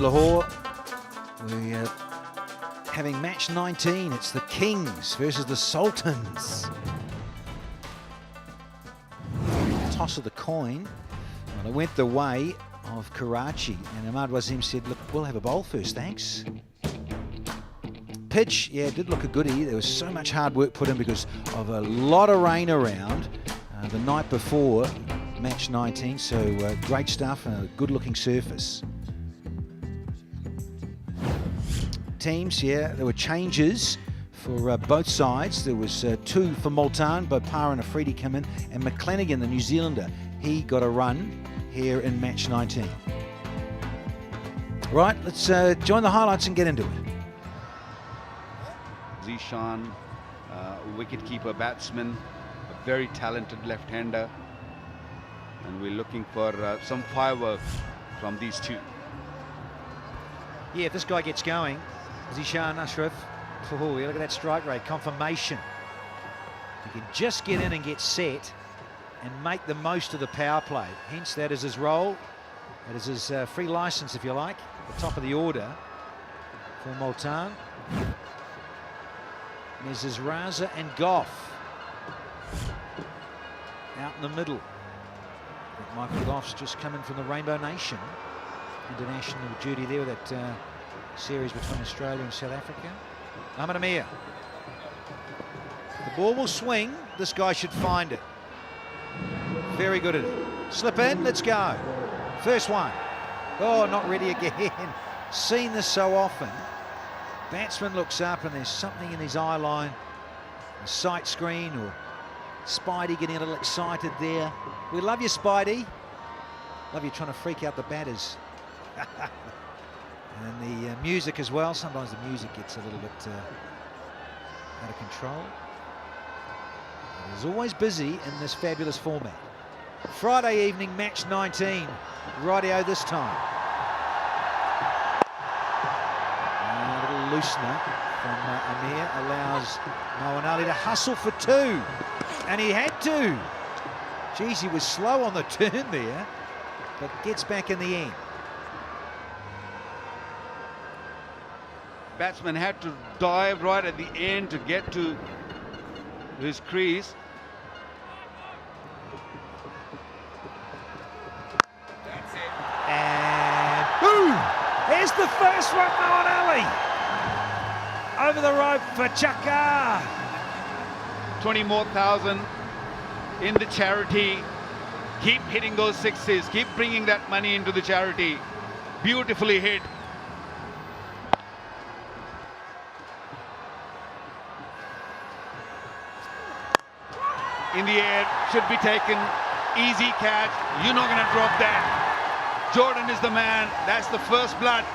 Lahore. We're having match 19. It's the Kings versus the Sultans. Toss of the coin. Well, it went the way of Karachi, and Ahmad Wasim said, look, we'll have a bowl first, thanks. Pitch, yeah, it did look a goodie. There was so much hard work put in because of a lot of rain around the night before match 19, so great stuff and a good looking surface. Teams, yeah, there were changes for both sides. There was 2 for Multan, both Parr and Afridi come in, and McClenaghan, the New Zealander, he got a run here in match 19. Right, let's join the highlights and get into it. Zishan, wicketkeeper batsman, a very talented left-hander, and we're looking for some fireworks from these two. Yeah, if this guy gets going, Zishan Ashraf, oh, look at that strike rate, confirmation. He can just get in and get set and make the most of the power play. Hence, that is his role. That is his free license, if you like, the top of the order for Multan. There's his Raza and Goff out in the middle. Michael Goff's just come in from the Rainbow Nation international duty there with that series between Australia and South Africa. Ahmed Amir. The ball will swing. This guy should find it. Very good at it. Slip in, let's go. First one. Oh, not ready again. Seen this so often. Batsman looks up and there's something in his eye line, a sight screen, or Spidey getting a little excited there. We love you, Spidey. Love you trying to freak out the batters. And the music as well. Sometimes the music gets a little bit out of control. It's always busy in this fabulous format. Friday evening, match 19. Rightio this time. Loosener from Amir allows Moeen Ali to hustle for 2, and he had to. Geez, he was slow on the turn there, but gets back in the end. Batsman had to dive right at the end to get to his crease. That's it. And boom! Here's the first one, Moeen Ali. Over the rope for Chaka. 20 more thousand in the charity. Keep hitting those sixes. Keep bringing that money into the charity. Beautifully hit. In the air, should be taken. Easy catch. You're not going to drop that. Jordan is the man. That's the first blood.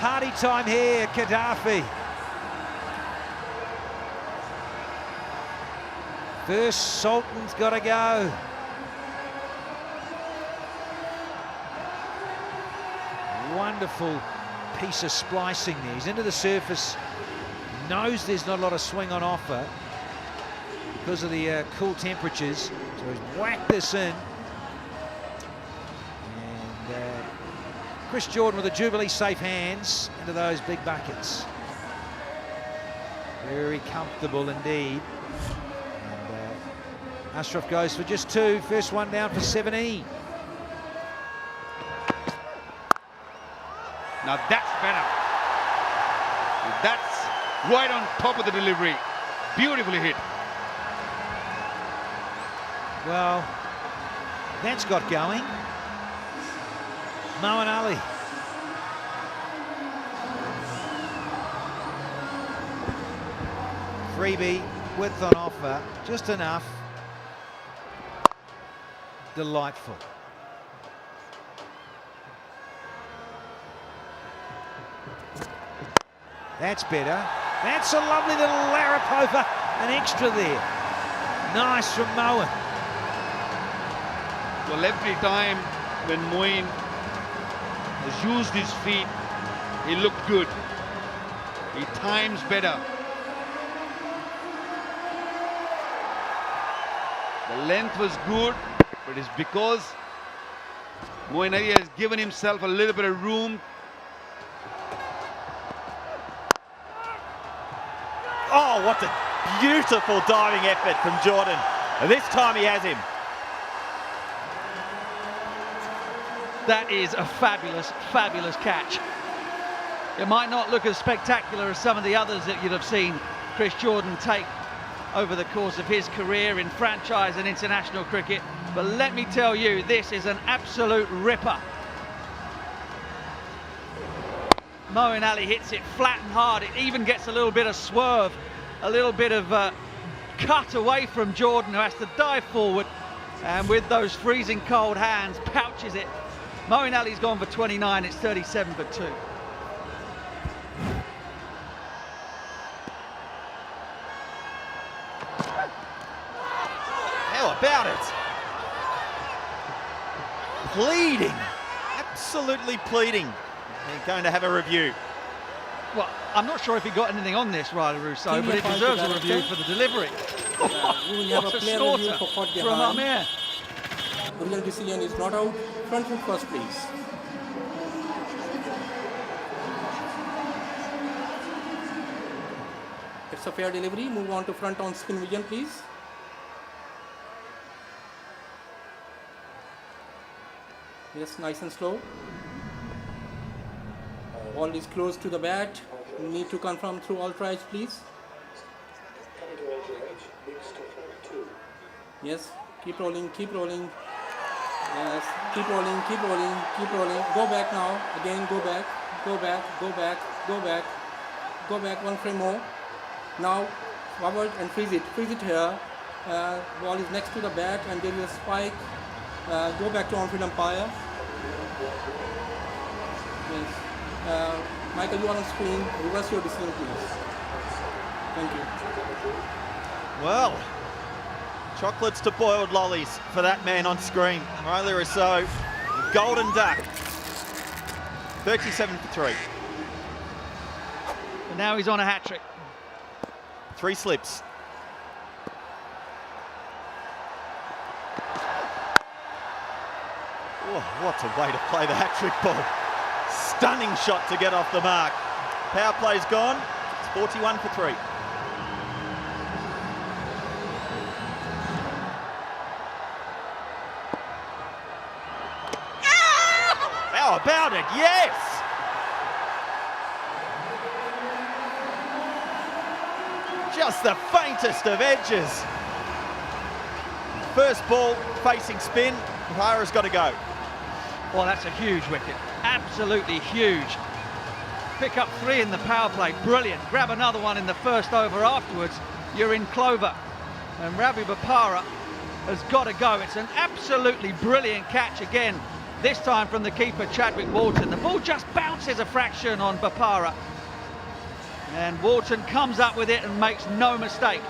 Party time here, Gaddafi. First Sultan's got to go. Wonderful piece of splicing there. He's into the surface, knows there's not a lot of swing on offer because of the cool temperatures, so he's whacked this in. Chris Jordan with the Jubilee safe hands into those big buckets. Very comfortable indeed. And Ashraf goes for just 2. First one down for 17. Now that's better. That's right on top of the delivery. Beautifully hit. Well, that's got going. Moeen Ali. Freebie, width on offer, just enough. Delightful. That's better. That's a lovely little larrup over, an extra there. Nice from Moeen. Well, every time when Moeen has used his feet, he looked good. He times better. The length was good, but it's because Moeen Ali has given himself a little bit of room. Oh, what a beautiful diving effort from Jordan. And this time he has him. That is a fabulous, fabulous catch. It might not look as spectacular as some of the others that you'd have seen Chris Jordan take over the course of his career in franchise and international cricket, but let me tell you, this is an absolute ripper. Moeen Ali hits it flat and hard. It even gets a little bit of swerve, a little bit of cut away from Jordan, who has to dive forward, and with those freezing cold hands, pouches it. Moeen Ali's gone for 29, it's 37 for 2. How about it? Pleading, absolutely pleading. They're going to have a review. Well, I'm not sure if he got anything on this, Riley Rousseau, but it deserves a review for the delivery. What a slaughter from Amir. Original decision is not out. Front foot first, please. It's a fair delivery. Move on to front on spin vision, please. Yes, nice and slow. Ball is close to the bat. You need to confirm through all tries, please. Yes, keep rolling, keep rolling. Yes, keep rolling, keep rolling, keep rolling. Go back now. Again, go back, go back, go back, go back. Go back one frame more. Now, forward and freeze it. Freeze it here. Ball is next to the bat and there is a spike. Go back to on-field umpire. Yes. Michael, you are on screen. Reverse your decision, please. Thank you. Well, chocolates to boiled lollies for that man on screen. Riley Rousseau, golden duck. 37 for 3. And now he's on a hat-trick. 3 slips. Oh, what a way to play the hat-trick ball. Stunning shot to get off the mark. Power play's gone. It's 41 for 3. How about it? Yes! Just the faintest of edges. First ball facing spin. Bahara's got to go. Well, that's a huge wicket. Absolutely huge. Pick up 3 in the power play. Brilliant. Grab another one in the first over afterwards. You're in clover. And Ravi Bopara has got to go. It's an absolutely brilliant catch again. This time from the keeper, Chadwick Walton. The ball just bounces a fraction on Bopara. And Walton comes up with it and makes no mistake.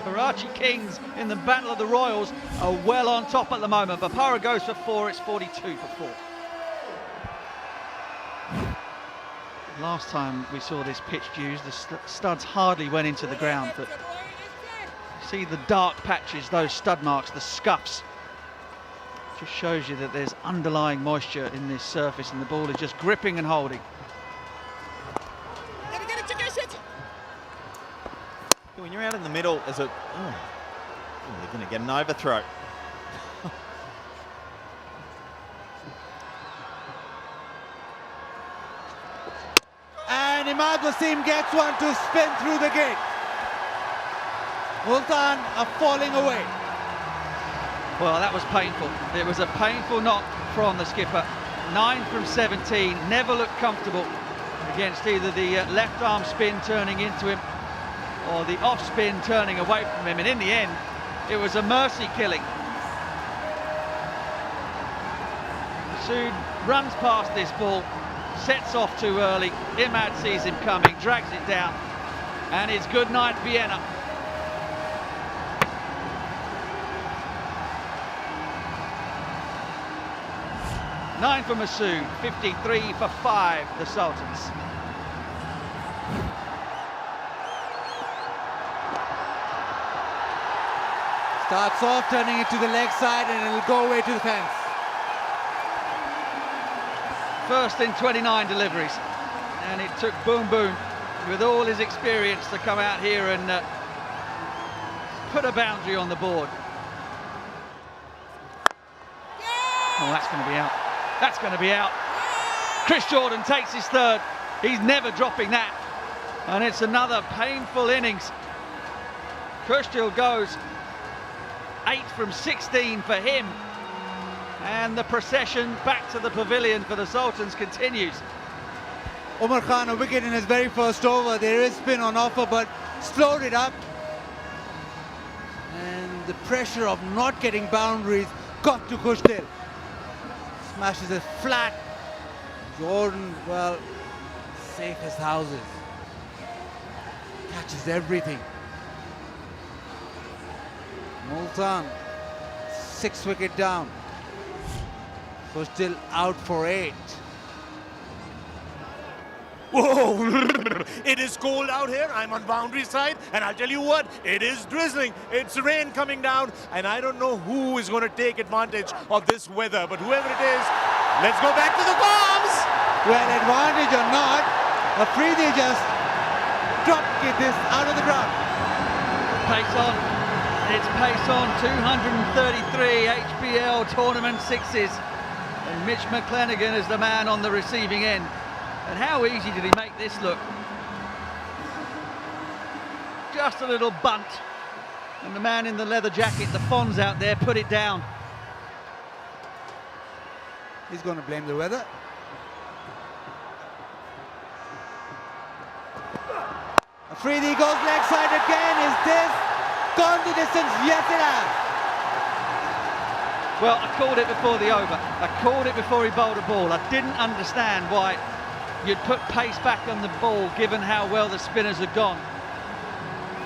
Karachi Kings in the Battle of the Royals are well on top at the moment. Bopara goes for 4, it's 42 for 4. Last time we saw this pitch used, the studs hardly went into the ground, but see the dark patches, those stud marks, the scuffs. Just shows you that there's underlying moisture in this surface and the ball is just gripping and holding. When you're out in the middle, as a you're going to get an overthrow. And Imad Wasim gets one to spin through the gate. Multan are falling away. Well, that was painful. It was a painful knock from the skipper. 9 from 17, never looked comfortable against either the left arm spin turning into him or the off spin turning away from him, and in the end it was a mercy killing. Masood runs past this ball, sets off too early. Imad sees him coming, drags it down, and it's good night Vienna. Nine for Masood, 53 for 5, the Sultans. Starts off, turning it to the leg side, and it'll go away to the fence. First in 29 deliveries. And it took Boom Boom, with all his experience, to come out here and put a boundary on the board. Oh, that's going to be out. That's going to be out. Chris Jordan takes his third. He's never dropping that. And it's another painful innings. Kushtil goes 8 from 16 for him. And the procession back to the pavilion for the Sultans continues. Umar Khan, a wicket in his very first over. There is spin on offer, but slowed it up. And the pressure of not getting boundaries got to Kushtil. Smashes it flat. Jordan, well, safe as houses. Catches everything. Multan, 6 wicket down. Kushtil out for 8. Whoa! It is cold out here. I'm on boundary side, and I'll tell you what, it is drizzling. It's rain coming down, and I don't know who is going to take advantage of this weather, but whoever it is, let's go back to the bombs! Well, advantage or not, Afridi just dropped this out of the ground. Pace on. It's pace on. 233 HBL tournament sixes. And Mitch McClenaghan is the man on the receiving end. And how easy did he make this look? Just a little bunt. And the man in the leather jacket, the Fonz out there, put it down. He's going to blame the weather. Afridi goes leg side again. Is this gone the distance? Yes, it has. Well, I called it before the over. I called it before he bowled a ball. I didn't understand why you'd put pace back on the ball, given how well the spinners had gone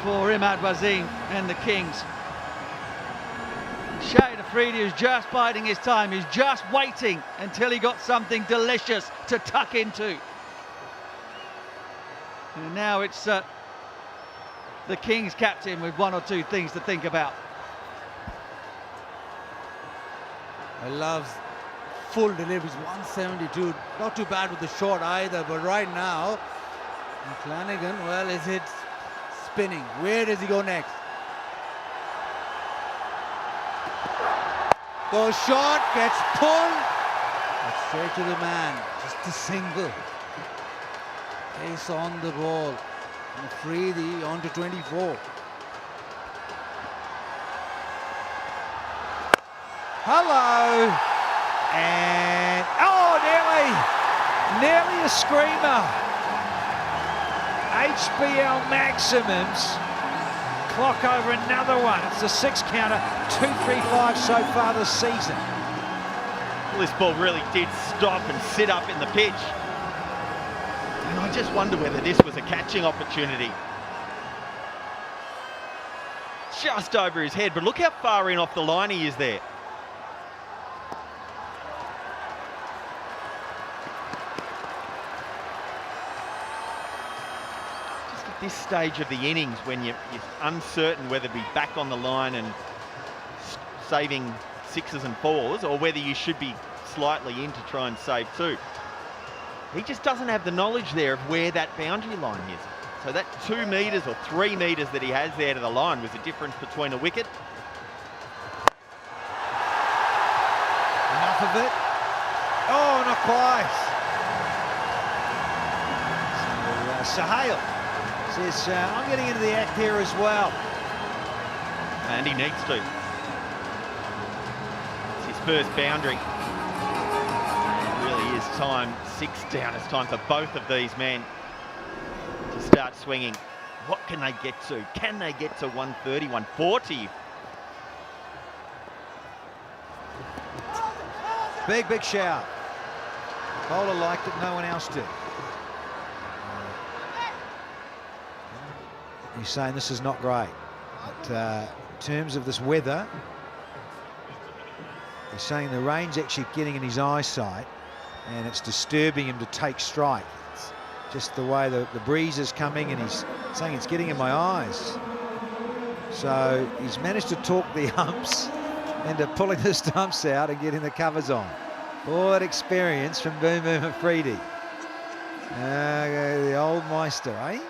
for Imad Wasim and the Kings. Shahid Afridi is just biding his time. He's just waiting until he got something delicious to tuck into. And now it's the Kings captain with 1 or 2 things to think about. I love full deliveries, 172. Not too bad with the short either, but right now, McClenaghan, well, is it spinning? Where does he go next? Goes short, gets pulled, but straight to the man. Just a single. Pace on the ball. And Afridi on to 24. Hello. And, oh, nearly a screamer. HBL maximums. Clock over another one. It's the 6 counter, 2-3-5 so far this season. Well, this ball really did stop and sit up in the pitch. And I just wonder whether this was a catching opportunity. Just over his head, but look how far in off the line he is there. This stage of the innings, when you're uncertain whether to be back on the line and saving 6s and 4s, or whether you should be slightly in to try and save 2. He just doesn't have the knowledge there of where that boundary line is. So that 2 metres or 3 metres that he has there to the line was the difference between a wicket. Enough of it. Oh, not quite. So, Sahil says, I'm getting into the act here as well. And he needs to. It's his first boundary. It really is time. 6 down. It's time for both of these men to start swinging. What can they get to? Can they get to 130, 140? Big shout. Bowler liked it, no one else did. He's saying this is not great. But in terms of this weather, he's saying the rain's actually getting in his eyesight and it's disturbing him to take strike. It's just the way the breeze is coming, and he's saying it's getting in my eyes. So he's managed to talk the umps into pulling the stumps out and getting the covers on. All that experience from Boom Boom Afridi. The old Meister, eh?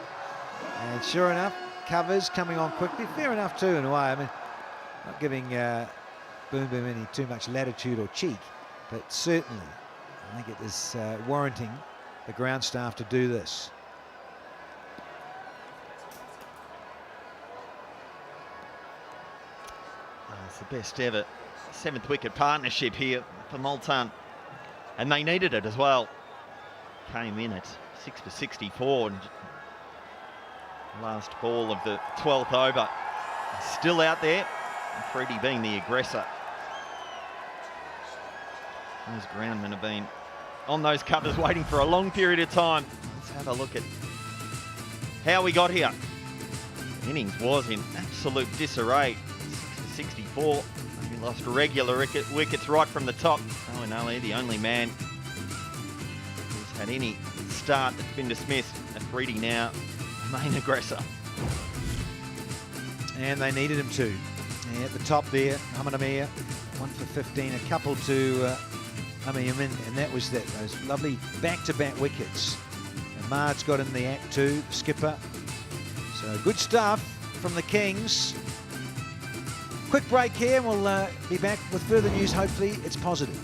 And sure enough, covers coming on quickly. Fair enough too in a way. I mean, not giving Boom Boom any too much latitude or cheek, but certainly I think it is warranting the ground staff to do this. It's the best ever 7th wicket partnership here for Multan, and they needed it as well. Came in at 6 for 64, and last ball of the 12th over. Still out there, and Freddie being the aggressor. Those groundmen have been on those covers waiting for a long period of time. Let's have a look at how we got here. The innings was in absolute disarray. 6 for 64. He lost regular wickets right from the top. Owen Ali, the only man who's had any start that's been dismissed. Afridi now, main aggressor. And they needed him to. And at the top there, Muhammad Amir, 1 for 15, a couple to Amin, and that was those lovely back-to-back wickets. And Mard's got in the act too, the skipper. So good stuff from the Kings. Quick break here, and we'll be back with further news. Hopefully it's positive.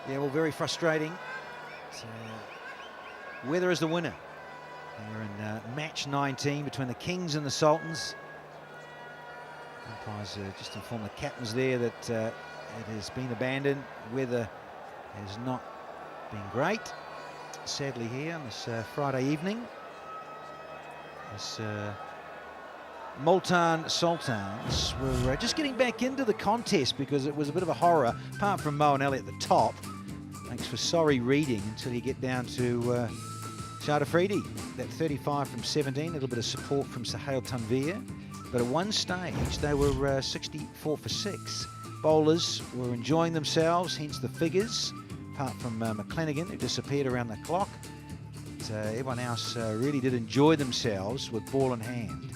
Yeah, well, very frustrating. So, weather is the winner. We're in match 19 between the Kings and the Sultans. Umpires just informed the captains there that it has been abandoned. Weather has not been great, sadly, here on this Friday evening. This Multan Sultans were just getting back into the contest because it was a bit of a horror, apart from Mo and Ellie at the top. Thanks for sorry reading until you get down to Shah Afridi, that 35 from 17, a little bit of support from Sahel Tanvir. But at one stage, they were 64 for 6. Bowlers were enjoying themselves, hence the figures, apart from McClenaghan, who disappeared around the clock. But, everyone else really did enjoy themselves with ball in hand.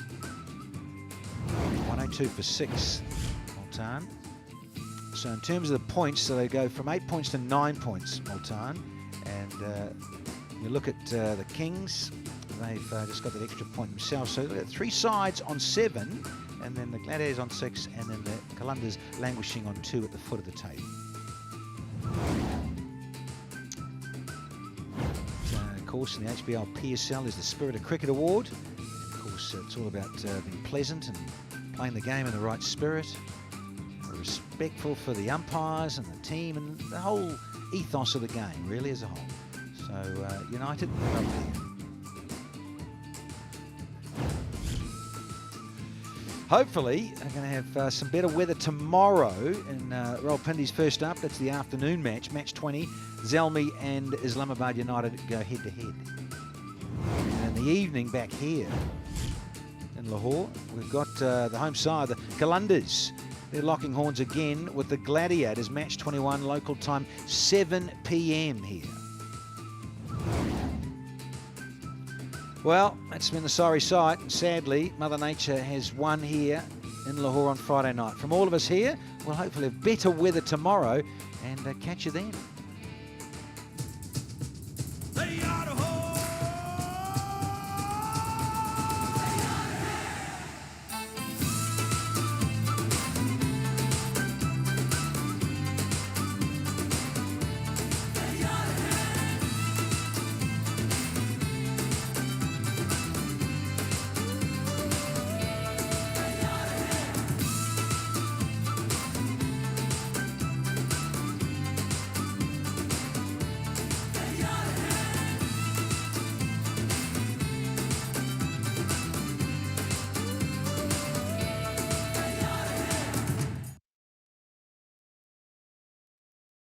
102 for 6, Multan. So in terms of the points, so they go from 8 points to 9 points, Multan. And you look at the Kings, they've just got that extra point themselves. So look at 3 sides on 7, and then the Gladiators on 6, and then the Calunders languishing on 2 at the foot of the table. Of course, in the HBL PSL is the Spirit of Cricket Award. And of course, it's all about being pleasant and playing the game in the right spirit. Respectful for the umpires and the team and the whole ethos of the game, really, as a whole. So, United, up there. Hopefully, they're going to have some better weather tomorrow in Rawalpindi's first up. That's the afternoon match, match 20. Zalmi and Islamabad United go head-to-head. And in the evening, back here in Lahore, we've got the home side, the Calunders. They're locking horns again with the Gladiators, match 21, local time, 7 p.m. here. Well, that's been the sorry sight. Sadly, Mother Nature has won here in Lahore on Friday night. From all of us here, we'll hopefully have better weather tomorrow and catch you then.